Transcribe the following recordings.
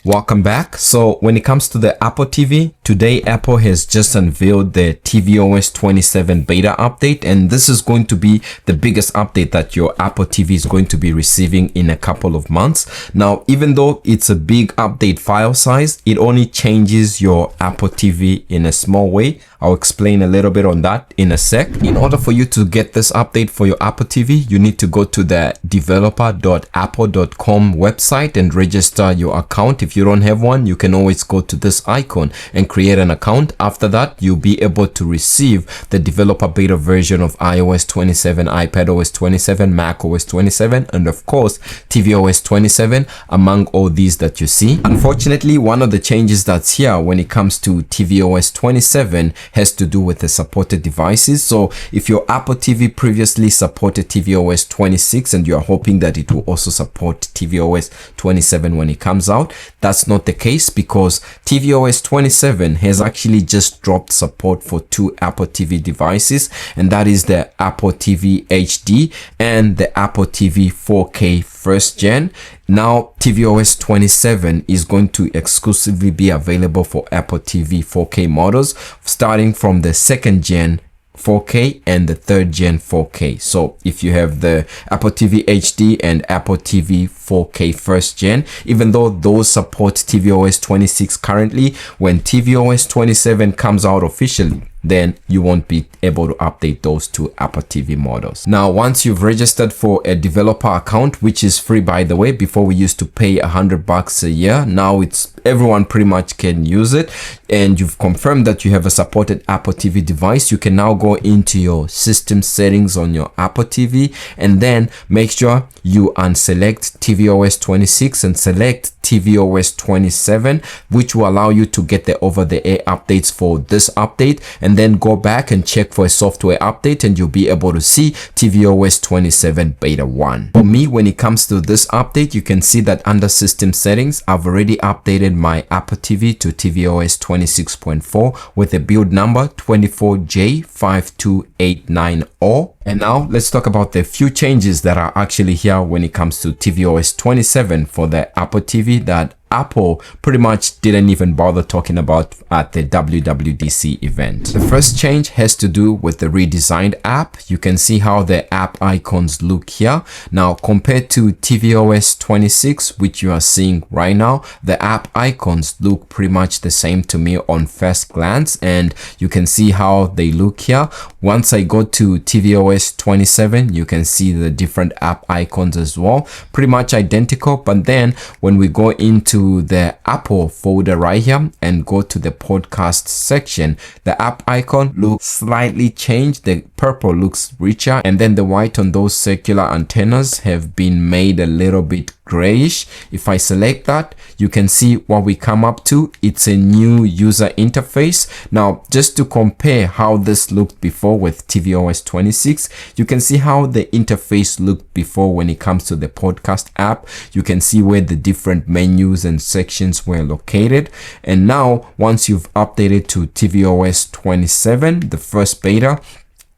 Welcome back. So when it comes to the Apple TV, today Apple has just unveiled the tvOS 27 beta update, and this is going to be the biggest update that your Apple TV is going to be receiving in a couple of months. Now, even though it's a big update file size, it only changes your Apple TV in a small way. I'll explain a little bit on that in a sec. In order for you to get this update for your Apple TV, you need to go to the developer.apple.com website and register your account. If you don't have one, you can always go to this icon and create an account. After that, you'll be able to receive the developer beta version of iOS 27, iPadOS 27, macOS 27, and of course, tvOS 27 among all these that you see. Unfortunately, one of the changes that's here when it comes to tvOS 27 has to do with the supported devices. So if your Apple TV previously supported tvOS 26 and you're hoping that it will also support tvOS 27 when it comes out, that's not the case, because tvOS 27 has actually just dropped support for two Apple TV devices, and that is the Apple TV HD and the Apple TV 4K first gen. Now tvOS 27 is going to exclusively be available for Apple TV 4K models, starting from the second gen 4K and the third gen 4K. So if you have the Apple TV HD and Apple TV 4K first gen, even though those support tvOS 26 currently, when tvOS 27 comes out officially, then you won't be able to update those two Apple TV models. Now, once you've registered for a developer account, which is free by the way, before we used to pay $100 a year, now it's everyone pretty much can use it, and you've confirmed that you have a supported Apple TV device, you can now go into your system settings on your Apple TV and then make sure you unselect tvOS 26 and select tvOS 27, which will allow you to get the over-the-air updates for this update, and then go back and check for a software update and you'll be able to see tvOS 27 beta 1. For me, when it comes to this update, you can see that under system settings, I've already updated my Apple TV to tvOS 26.4 with a build number 24J5289O. And now let's talk about the few changes that are actually here when it comes to tvOS 27 for the Apple TV that Apple pretty much didn't even bother talking about at the WWDC event. The first change has to do with the redesigned app. You can see how the app icons look here. Now, compared to tvOS 26, which you are seeing right now, the app icons look pretty much the same to me on first glance, and you can see how they look here. Once I go to tvOS 27, you can see the different app icons as well, pretty much identical. But then when we go into the Apple folder right here and go to the podcast section, the app icon looks slightly changed. The purple looks richer, and then the white on those circular antennas have been made a little bit grayish. If I select that, you can see what we come up to. It's a new user interface. Now, just to compare how this looked before with tvOS 26, you can see how the interface looked before when it comes to the podcast app. You can see where the different menus and sections were located. And now, once you've updated to tvOS 27, the first beta,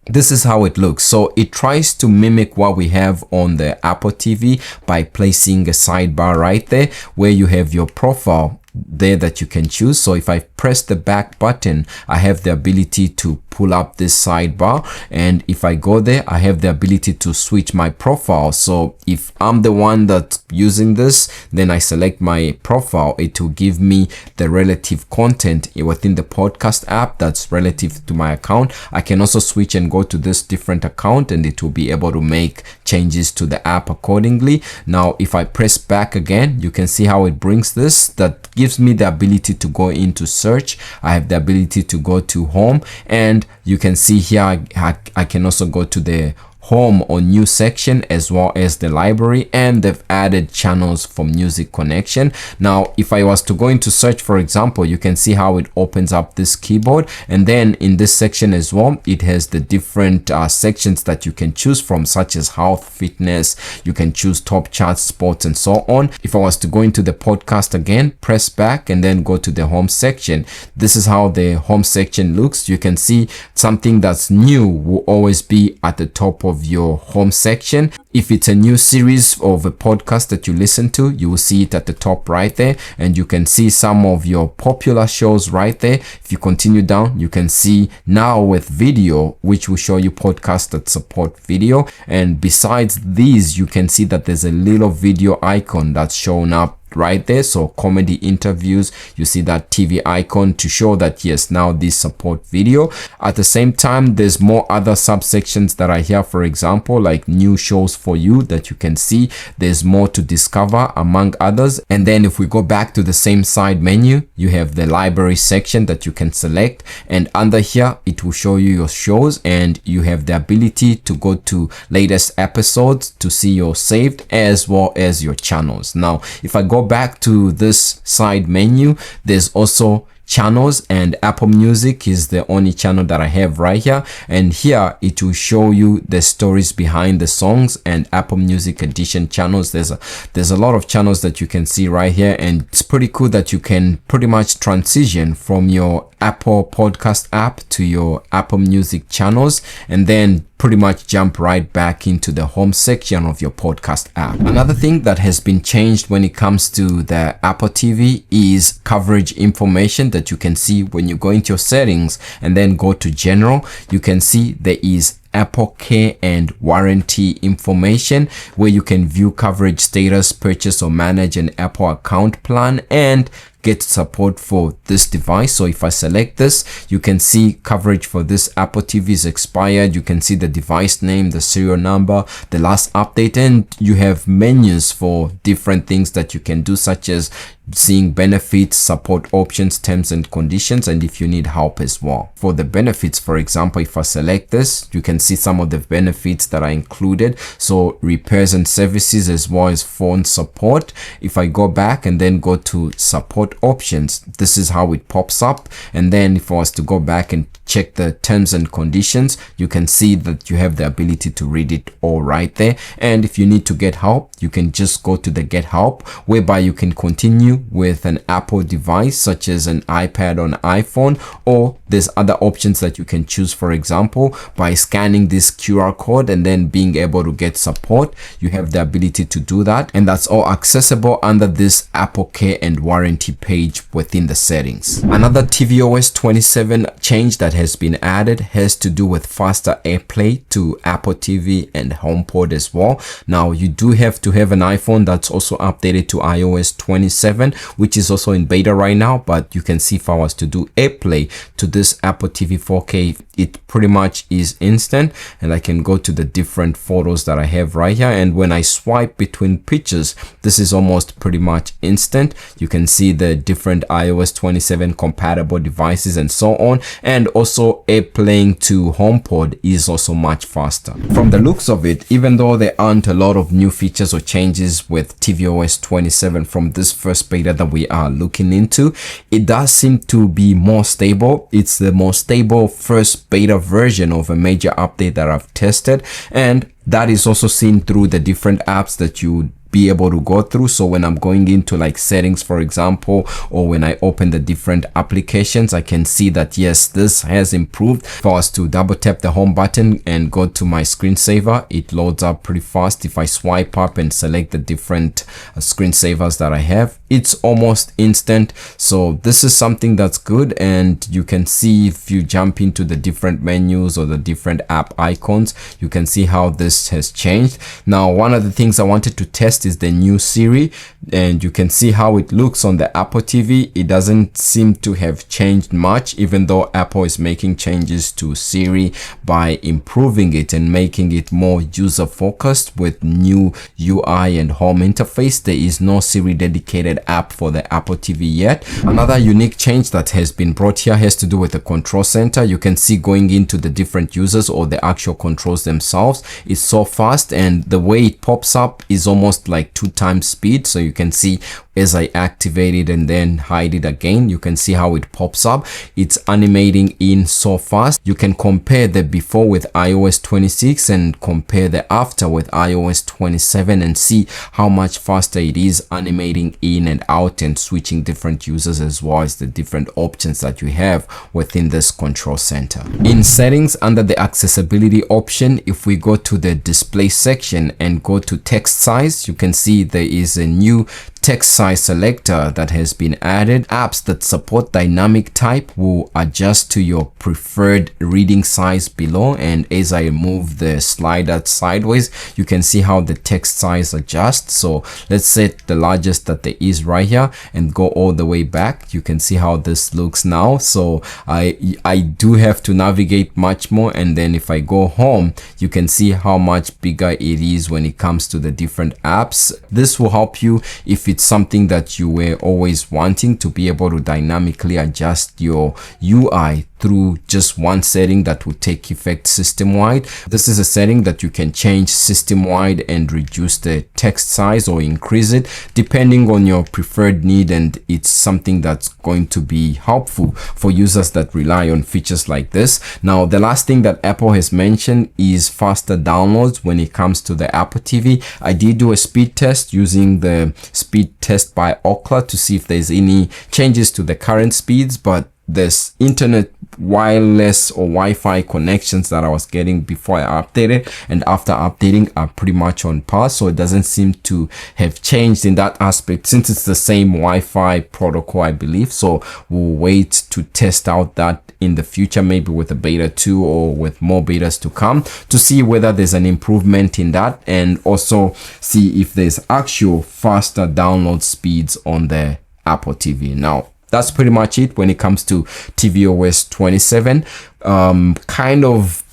this is how it looks. So it tries to mimic what we have on the Apple TV by placing a sidebar right there where you have your profile there that you can choose. So if I press the back button, I have the ability to pull up this sidebar, and if I go there, I have the ability to switch my profile. So if I'm the one that's using this, then I select my profile, it will give me the relative content within the podcast app that's relative to my account. I can also switch and go to this different account, and it will be able to make changes to the app accordingly. Now, if I press back again, you can see how it brings this. That gives me the ability to go into search. I have the ability to go to home, and you can see here I can also go to the home or new section as well as the library, and they've added channels for music connection. Now, if I was to go into search, for example, you can see how it opens up this keyboard, and then in this section as well, it has the different sections that you can choose from, such as health, fitness. You can choose top charts, sports, and so on. If I was to go into the podcast again, press back and then go to the home section, this is how the home section looks. You can see something that's new will always be at the top of of your home section. If it's a new series of a podcast that you listen to, you will see it at the top right there, and you can see some of your popular shows right there. If you continue down, you can see now with video, which will show you podcasts that support video. And besides these, you can see that there's a little video icon that's shown up right there. So comedy interviews, you see that TV icon to show that yes, now these support video. At the same time, there's more other subsections that are here, for example, like new shows for you that you can see. There's more to discover among others. And then if we go back to the same side menu, you have the library section that you can select, and under here it will show you your shows, and you have the ability to go to latest episodes to see your saved as well as your channels. Now if I go back to this side menu, there's also channels, and Apple Music is the only channel that I have right here. And here it will show you the stories behind the songs and Apple Music Edition channels. There's a lot of channels that you can see right here, and it's pretty cool that you can pretty much transition from your Apple Podcast app to your Apple Music channels, and then pretty much jump right back into the home section of your podcast app. Another thing that has been changed when it comes to the Apple TV is coverage information that you can see when you go into your settings and then go to general. You can see there is AppleCare and warranty information, where you can view coverage status, purchase or manage an Apple account plan, and get support for this device. So if I select this, you can see coverage for this Apple TV is expired. You can see the device name, the serial number, the last update, and you have menus for different things that you can do, such as seeing benefits, support options, terms and conditions, and if you need help as well. For the benefits, for example, if I select this, you can see some of the benefits that are included. So repairs and services as well as phone support. If I go back and then go to support options, this is how it pops up. And then if I was to go back and check the terms and conditions, you can see that you have the ability to read it all right there. And if you need to get help, you can just go to the get help, whereby you can continue with an Apple device such as an iPad or an iPhone, or there's other options that you can choose. For example, by scanning this QR code and then being able to get support, you have the ability to do that, and that's all accessible under this AppleCare and warranty page within the settings. Another tvOS 27 change that has been added has to do with faster AirPlay to Apple TV and HomePod as well. Now you do have to have an iPhone that's also updated to iOS 27, which is also in beta right now, but you can see if I was to do AirPlay to this Apple TV 4K, it pretty much is instant, and I can go to the different photos that I have right here, and when I swipe between pictures, this is almost pretty much instant. You can see the different iOS 27 compatible devices and so on, and also AirPlaying to HomePod is also much faster. From the looks of it, even though there aren't a lot of new features or changes with tvOS 27 from this first beta that we are looking into, it does seem to be more stable. It's the most stable first beta version of a major update that I've tested, and that is also seen through the different apps that you be able to go through. So when I'm going into like settings, for example, or when I open the different applications, I can see that yes, this has improved. If I was to double tap the home button and go to my screensaver, it loads up pretty fast. If I swipe up and select the different screensavers that I have, it's almost instant. So this is something that's good, and you can see if you jump into the different menus or the different app icons, you can see how this has changed. Now, one of the things I wanted to test is the new Siri, and you can see how it looks on the Apple TV. It doesn't seem to have changed much, even though Apple is making changes to Siri by improving it and making it more user focused with new UI and home interface. There is no Siri dedicated app for the Apple TV yet. Another unique change that has been brought here has to do with the control center. You can see going into the different users or the actual controls themselves, it's so fast, and the way it pops up is almost like 2 times speed. So you can see as I activate it and then hide it again, you can see how it pops up. It's animating in so fast. You can compare the before with iOS 26 and compare the after with iOS 27 and see how much faster it is animating in and out and switching different users, as well as the different options that you have within this control center. In settings, under the accessibility option, if we go to the display section and go to text size, you can see there is a new text size selector that has been added. Apps that support dynamic type will adjust to your preferred reading size below, and as I move the slider sideways, you can see how the text size adjusts. So let's set the largest that there is right here and go all the way back. You can see how this looks now. So I do have to navigate much more, and then if I go home, you can see how much bigger it is when it comes to the different apps. This will help you if it's something that you were always wanting, to be able to dynamically adjust your UI through just one setting that will take effect system-wide. This is a setting that you can change system-wide and reduce the text size or increase it depending on your preferred need, and it's something that's going to be helpful for users that rely on features like this. Now, the last thing that Apple has mentioned is faster downloads when it comes to the Apple TV. I did do a speed test using the speed test by Ookla to see if there's any changes to the current speeds, but this internet wireless or Wi-Fi connections that I was getting before I updated and after updating are pretty much on par, so it doesn't seem to have changed in that aspect since it's the same Wi-Fi protocol, I believe. So we'll wait to test out that in the future, maybe with a beta 2 or with more betas to come, to see whether there's an improvement in that, and also see if there's actual faster download speeds on the Apple TV. Now, that's pretty much it when it comes to tvOS 27. Kind of,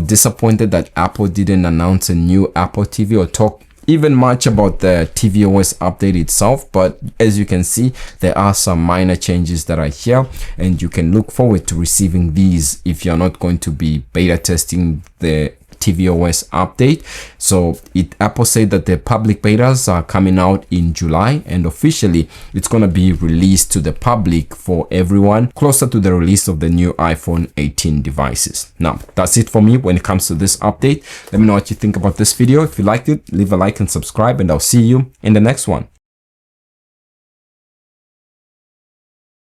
disappointed that Apple didn't announce a new Apple TV or talk even much about the tvOS update itself, but as you can see, there are some minor changes that are here, and you can look forward to receiving these if you're not going to be beta testing the tvOS update. So Apple said that the public betas are coming out in July, and officially it's going to be released to the public for everyone closer to the release of the new iPhone 18 devices. Now, that's it for me when it comes to this update. Let me know what you think about this video. If you liked it, leave a like and subscribe, and I'll see you in the next one.